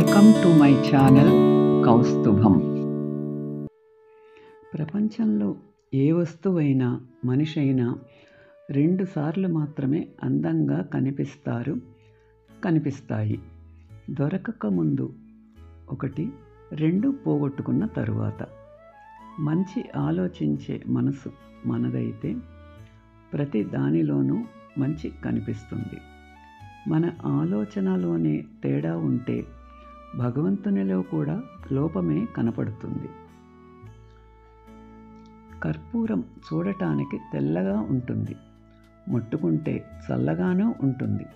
Welcome to my channel Kaustubham. ప్రపంచంలో ఏ వస్తువైనా మనిషి అయినా 2 సార్లు మాత్రమే అందంగా కనిపిస్తాయి. దొరకక ముందు 1, 2 పోగొట్టుకున్న తరువాత. మంచి ఆలోచించే మనసు మనదైతే ప్రతి దానిలోనూ మంచి కనిపిస్తుంది. మన ఆలోచనలోనే తేడా ఉంటే భగవంతునిలో కూడా లోపమే కనపడుతుంది. కర్పూరం చూడటానికి తెల్లగా ఉంటుంది, ముట్టుకుంటే చల్లగానూ ఉంటుంది.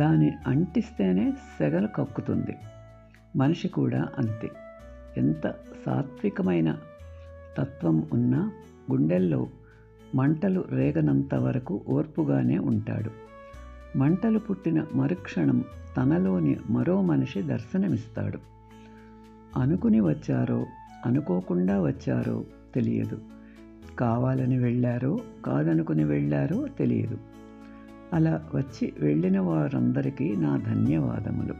దాన్ని అంటిస్తేనే సెగలు కక్కుతుంది. మనిషి కూడా అంతే. ఎంత సాత్వికమైన తత్వం ఉన్నా గుండెల్లో మంటలు రేగనంత వరకు ఓర్పుగానే ఉంటాడు. మంటలు పుట్టిన మరుక్షణం తనలోని మరో మనిషి దర్శనమిస్తాడు. అనుకుని వచ్చారో అనుకోకుండా వచ్చారో తెలియదు. కావాలని వెళ్ళారో కాదనుకుని వెళ్ళారో తెలియదు. అలా వచ్చి వెళ్ళిన వారందరికీ నా ధన్యవాదములు.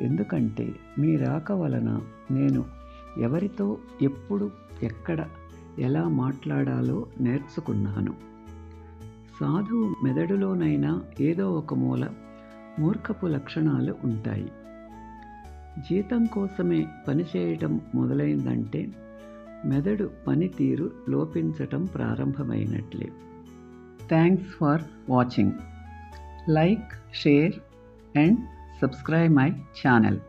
ఎందుకంటే మీ రాక వలన నేను ఎవరితో ఎప్పుడు ఎక్కడ ఎలా మాట్లాడాలో నేర్చుకున్నాను. సాధువు మెదడులోనైనా ఏదో ఒక మూల మూర్ఖపు లక్షణాలు ఉంటాయి. జీతం కోసమే పనిచేయటం మొదలైందంటే మెదడు పనితీరు లోపించటం ప్రారంభమైనట్లే. Thanks for watching. Like, share and subscribe my channel.